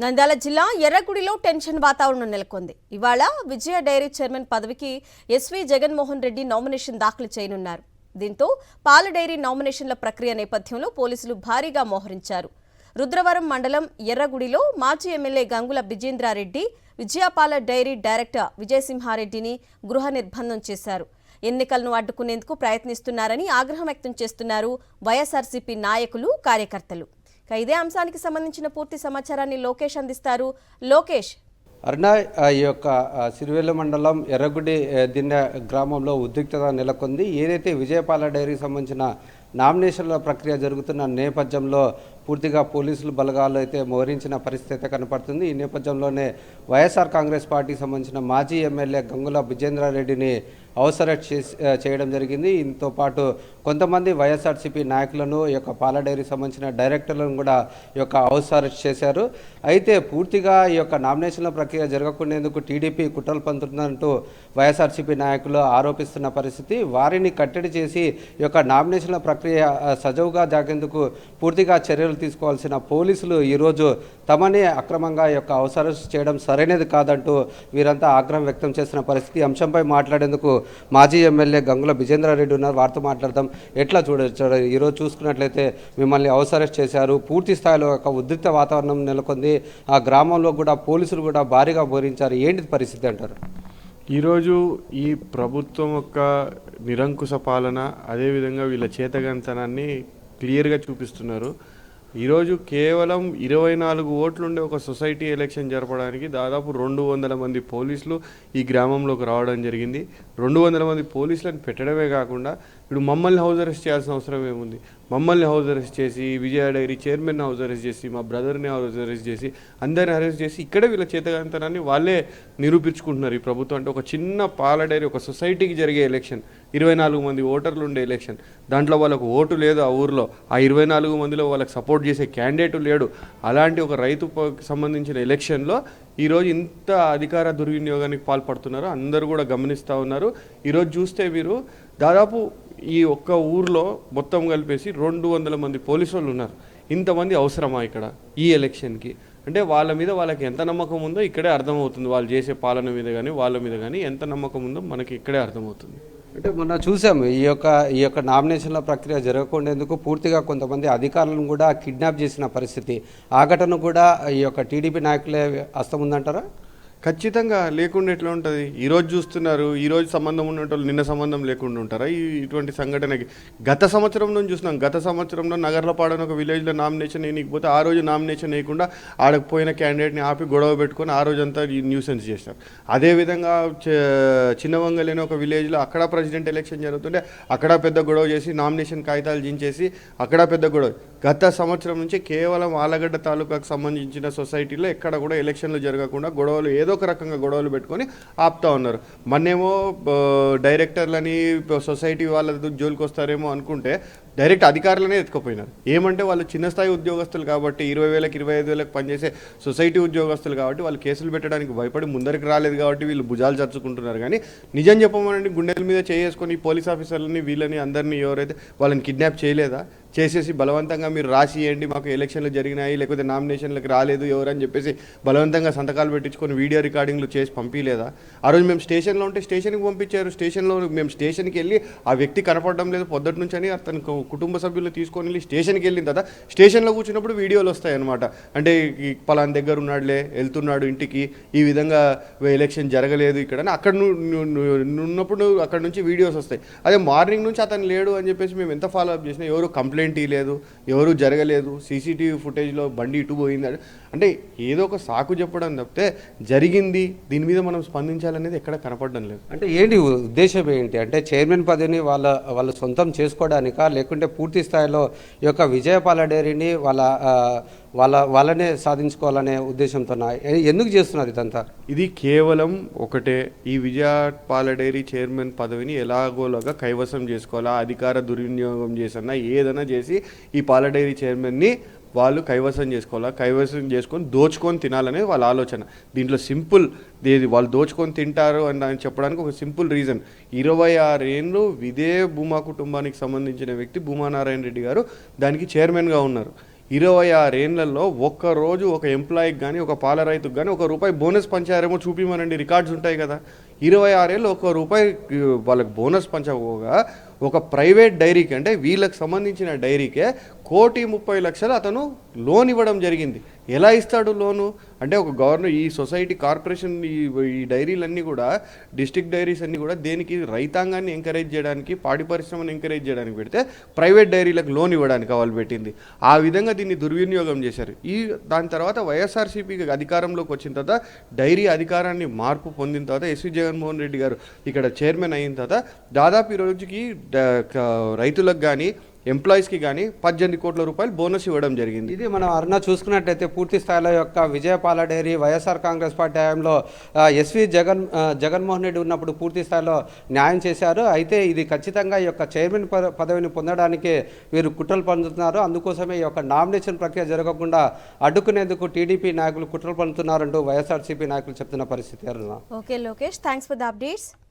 నంద్యాల జిల్లా ఎర్రగుడిలో టెన్షన్ వాతావరణం నెలకొంది. ఇవాళ విజయ డైరీ చైర్మన్ పదవికి ఎస్వి జగన్మోహన్ రెడ్డి నామినేషన్ దాఖలు చేయనున్నారు. దీంతో పాల డైరీ నామినేషన్ల ప్రక్రియ నేపథ్యంలో పోలీసులు భారీగా మోహరించారు. రుద్రవరం మండలం ఎర్రగుడిలో మాజీ MLA Gangula Bijendra Reddy Vijayapala dairy director విజయసింహారెడ్డిని గృహ నిర్బంధం చేశారు. ఎన్నికలను అడ్డుకునేందుకు ప్రయత్నిస్తున్నారని ఆగ్రహం వ్యక్తం చేస్తున్నారు వైఎస్ఆర్సీపీ నాయకులు, కార్యకర్తలు. ఇదే అంశానికి సంబంధించిన పూర్తి సమాచారాన్ని లోకేష్ అందిస్తారు. లోకేష్, అరుణ, ఈ యొక్క సిరివెల్లి మండలం ఎర్రగుడి దిన్నె గ్రామంలో ఉద్రిక్తత నెలకొంది. ఏదైతే విజయపాల డైరీకి సంబంధించిన నామినేషన్ల ప్రక్రియ జరుగుతున్న నేపథ్యంలో పూర్తిగా పోలీసులు బలగాలు అయితే మోహరించిన పరిస్థితి అయితే కనపడుతుంది. ఈ నేపథ్యంలోనే వైఎస్ఆర్ కాంగ్రెస్ పార్టీకి సంబంధించిన మాజీ ఎమ్మెల్యే గంగుల బిజేంద్రారెడ్డిని హౌస్ అరెస్ట్ చేయడం జరిగింది. దీంతో పాటు కొంతమంది వైఎస్ఆర్సీపీ నాయకులను ఈ యొక్క పాల డైరీకి సంబంధించిన డైరెక్టర్లను కూడా ఈ యొక్క హౌస్ అరెస్ట్ చేశారు. అయితే పూర్తిగా ఈ యొక్క నామినేషన్ల ప్రక్రియ జరగకుండేందుకు టీడీపీ కుట్రలు పంతుందంటూ వైఎస్ఆర్సీపీ నాయకులు ఆరోపిస్తున్న పరిస్థితి. వారిని కట్టడి చేసి ఈ యొక్క నామినేషన్ల ప్రక్రియ సజావుగా జాగేందుకు పూర్తిగా చర్యలు తీసుకోవాల్సిన పోలీసులు ఈరోజు తమని అక్రమంగా ఈ యొక్క హౌస్ అరెస్ట్ చేయడం సరైనది కాదంటూ వీరంతా ఆగ్రహం వ్యక్తం చేసిన పరిస్థితి. అంశంపై మాట్లాడేందుకు మాజీ ఎమ్మెల్యే గంగుల బిజేంద్రారెడ్డి ఉన్నారు. వారితో మాట్లాడదాం. ఎట్లా చూడొచ్చు, ఈరోజు చూసుకున్నట్లయితే మిమ్మల్ని హౌస్ అరెస్ట్ చేశారు, పూర్తి స్థాయిలో ఒక ఉద్రిక్త వాతావరణం నెలకొంది, ఆ గ్రామంలో కూడా పోలీసులు కూడా భారీగా బోధించారు. ఏంటి పరిస్థితి అంటారు? ఈరోజు ఈ ప్రభుత్వం యొక్క నిరంకుశ పాలన, అదేవిధంగా వీళ్ళ చేతగంతనాన్ని క్లియర్గా చూపిస్తున్నారు. ఈరోజు కేవలం 24 ఓట్లుండే ఒక సొసైటీ ఎలక్షన్ జరపడానికి దాదాపు 200 మంది పోలీసులు ఈ గ్రామంలోకి రావడం జరిగింది. 200 మంది పోలీసులను పెట్టడమే కాకుండా ఇప్పుడు మమ్మల్ని హౌస్ అరెస్ట్ చేయాల్సిన అవసరం ఏముంది? మమ్మల్ని హౌస్ అరెస్ట్ చేసి, విజయ డైరీ చైర్మన్ హౌస్ అరెస్ట్ చేసి, మా బ్రదర్ని హౌస్ అరెస్ట్ చేసి, అందరిని అరెస్ట్ చేసి ఇక్కడే వీళ్ళ చేతగాంతనాన్ని వాళ్ళే నిరూపించుకుంటున్నారు. ఈ ప్రభుత్వం అంటే ఒక చిన్న పాల డైరీ, ఒక సొసైటీకి జరిగే ఎలక్షన్, 24 మంది ఓటర్లు ఉండే ఎలక్షన్, దాంట్లో వాళ్ళకు ఓటు లేదు. ఆ ఊరిలో ఆ 24 మందిలో వాళ్ళకి సపోర్ట్ చేసే క్యాండిడేట్ లేడు. అలాంటి ఒక రైతుకు సంబంధించిన ఎలక్షన్లో ఈరోజు ఇంత అధికార దుర్వినియోగానికి పాల్పడుతున్నారు. అందరూ కూడా గమనిస్తూ ఉన్నారు. ఈరోజు చూస్తే మీరు దాదాపు ఈ ఒక్క ఊర్లో మొత్తం కలిపేసి 200 మంది పోలీసు వాళ్ళు ఉన్నారు. ఇంతమంది అవసరమా ఇక్కడ ఈ ఎలక్షన్కి? అంటే వాళ్ళ మీద వాళ్ళకి ఎంత నమ్మకం ఉందో ఇక్కడే అర్థమవుతుంది. వాళ్ళు చేసే పాలన మీద కానీ వాళ్ళ మీద కానీ ఎంత నమ్మకం ఉందో మనకి ఇక్కడే అర్థమవుతుంది. అంటే మొన్న చూసాము ఈ యొక్క నామినేషన్ల ప్రక్రియ జరగకుండేందుకు పూర్తిగా కొంతమంది అధికారులను కూడా కిడ్నాప్ చేసిన పరిస్థితి. ఆ ఘటన కూడా ఈ యొక్క టీడీపీ నాయకులే హస్తం ఉందంటారా? ఖచ్చితంగా లేకుండా ఎట్లా ఉంటుంది? ఈరోజు చూస్తున్నారు, ఈరోజు సంబంధం ఉన్నట్టు నిన్న సంబంధం లేకుండా ఉంటారా? ఇటువంటి సంఘటనకి గత సంవత్సరంలో చూసినాం. గత సంవత్సరంలో నగర్లపాడు అని ఒక విలేజ్లో నామినేషన్ వేయకపోతే ఆ రోజు నామినేషన్ వేయకుండా ఆడకు పోయిన క్యాండిడేట్ని ఆపి గొడవ పెట్టుకొని ఆ రోజంతా న్యూసెన్స్ చేశారు. అదేవిధంగా చిన్నవంగలి అని ఒక విలేజ్లో అక్కడ ప్రెసిడెంట్ ఎలక్షన్ జరుగుతుంటే అక్కడ పెద్ద గొడవ చేసి నామినేషన్ కాగితాలు జించేసి అక్కడ పెద్ద గొడవ. గత సంవత్సరం నుంచి కేవలం ఆలగడ్డ తాలూకాకు సంబంధించిన సొసైటీలో ఎక్కడ కూడా ఎలక్షన్లు జరగకుండా గొడవలు ఏదో ఒక రకంగా గొడవలు పెట్టుకొని ఆపుతా ఉన్నారు. మొన్నేమో డైరెక్టర్లని సొసైటీ వాళ్ళ జోలికి వస్తారేమో అనుకుంటే డైరెక్ట్ అధికారులనే ఎత్తుకుపోయినారు. ఏమంటే వాళ్ళు చిన్న స్థాయి ఉద్యోగస్తులు కాబట్టి 20,000 25,000 పనిచేసే సొసైటీ ఉద్యోగస్తులు కాబట్టి వాళ్ళు కేసులు పెట్టడానికి భయపడి ముందరికి రాలేదు కాబట్టి వీళ్ళు భుజాలు చర్చుకుంటున్నారు. కానీ నిజం చెప్పమనండి, గుండెల మీద చేసుకొని పోలీస్ ఆఫీసర్లని వీళ్ళని అందరినీ ఎవరైతే వాళ్ళని కిడ్నాప్ చేయలేదా? చేసేసి బలవంతంగా మీరు రాసి ఇవ్వండి, మాకు ఎలక్షన్లు జరిగినాయి, లేకపోతే నామినేషన్లకు రాలేదు ఎవరని చెప్పేసి బలవంతంగా సంతకాలు పెట్టించుకొని వీడియో రికార్డింగ్లు చేసి పంపించలేదా? ఆ రోజు మేము స్టేషన్లో ఉంటే స్టేషన్కి పంపించారు. స్టేషన్లో మేము స్టేషన్కి వెళ్ళి ఆ వ్యక్తి కనపడడం లేదు పొద్దుటి నుంచి అని అతను కుటుంబ సభ్యులు తీసుకొని వెళ్ళి స్టేషన్కి వెళ్ళిన తర్వాత స్టేషన్లో కూర్చున్నప్పుడు వీడియోలు వస్తాయి అనమాట. అంటే పలానా దగ్గర ఉన్నాడులే, వెళ్తున్నాడు ఇంటికి, ఈ విధంగా ఎలక్షన్ జరగలేదు ఇక్కడ అని అక్కడ ఉన్నప్పుడు అక్కడ నుంచి వీడియోస్ వస్తాయి. అదే మార్నింగ్ నుంచి అతను లేడు అని చెప్పేసి మేము ఎంత ఫాలో అప్ చేసినా ఎవరు కంప్లైంట్ లేదు, ఎవరు జరగలేదు, సీసీటీవీ ఫుటేజ్లో బండి ఇటు పోయింది అంటే ఏదో ఒక సాకు చెప్పడం తప్పితే జరిగింది దీని మీద మనం స్పందించాలనేది ఎక్కడ కనపడడం లేదు. అంటే ఏంటి ఉద్దేశం ఏంటి? అంటే చైర్మన్ పదవిని వాళ్ళ సొంతం చేసుకోవడానికా, లేకుంటే పూర్తి స్థాయిలో ఈ యొక్క విజయపాల డైరీని వాళ్ళనే సాధించుకోవాలనే ఉద్దేశంతో ఎందుకు చేస్తున్నారు ఇదంతా? ఇది కేవలం ఒకటే, ఈ విజయపాల డైరీ చైర్మన్ పదవిని ఎలాగోలాగా కైవసం చేసుకోవాలా, అధికార దుర్వినియోగం చేసన్నా ఏదైనా చేసి ఈ పాల డైరీ చైర్మన్ని వాళ్ళు కైవసం చేసుకోవాలా, కైవసం చేసుకొని దోచుకొని తినాలనేది వాళ్ళ ఆలోచన. దీంట్లో సింపుల్ వాళ్ళు దోచుకొని తింటారు అని చెప్పడానికి ఒక సింపుల్ రీజన్, 26 ఏళ్ళు ఇదే భూమా కుటుంబానికి సంబంధించిన వ్యక్తి భూమా నారాయణ రెడ్డి గారు దానికి చైర్మన్గా ఉన్నారు. 26 ఏళ్లలో ఒక్కరోజు ఒక ఎంప్లాయీకి కానీ ఒక పాల రైతుకు కానీ ₹1 బోనస్ పంచారేమో చూపిమనండి, రికార్డ్స్ ఉంటాయి కదా. 26 ఏళ్ళు ₹1 వాళ్ళకి బోనస్ పంచకపోగా ఒక ప్రైవేట్ డైరీకి, అంటే వీళ్ళకి సంబంధించిన డైరీకే 1,30,00,000 అతను లోన్ ఇవ్వడం జరిగింది. ఎలా ఇస్తాడు లోను? అంటే ఒక గవర్నమెంట్, ఈ సొసైటీ కార్పొరేషన్, ఈ డైరీలన్నీ కూడా, డిస్ట్రిక్ట్ డైరీస్ అన్నీ కూడా దేనికి, రైతాంగాన్ని ఎంకరేజ్ చేయడానికి, పాడి పరిశ్రమను ఎంకరేజ్ చేయడానికి పెడితే ప్రైవేట్ డైరీలకు లోన్ ఇవ్వడానికి వాళ్ళు పెట్టింది. ఆ విధంగా దీన్ని దుర్వినియోగం చేశారు. దాని తర్వాత వైఎస్ఆర్సీపీ అధికారంలోకి వచ్చిన తర్వాత, డైరీ అధికారాన్ని మార్పు పొందిన తర్వాత, ఎస్వి జగన్మోహన్ రెడ్డి గారు ఇక్కడ చైర్మన్ అయిన తర్వాత దాదాపు ఈ రోజుకి రైతులకు కానీ ఎంప్లాయీస్కి కానీ ₹18 కోట్ల బోనస్ ఇవ్వడం జరిగింది. ఇది మనం అరుణ చూసుకున్నట్టయితే పూర్తి స్థాయిలో యొక్క విజయపాల డైరీ వైఎస్ఆర్ కాంగ్రెస్ పార్టీ హయాంలో ఎస్వి జగన్మోహన్ రెడ్డి ఉన్నప్పుడు పూర్తి స్థాయిలో న్యాయం చేశారు. అయితే ఇది ఖచ్చితంగా ఈ యొక్క చైర్మన్ పదవిని పొందడానికి వీరు కుట్రలు పన్నుతున్నారు. అందుకోసమే ఈ యొక్క నామినేషన్ ప్రక్రియ జరగకుండా అడ్డుకునేందుకు టీడీపీ నాయకులు కుట్రలు పన్నుతున్నారంటూ వైఎస్ఆర్సీపీ నాయకులు చెప్తున్న పరిస్థితి. Aruna. Okay Lokesh, thanks for the updates.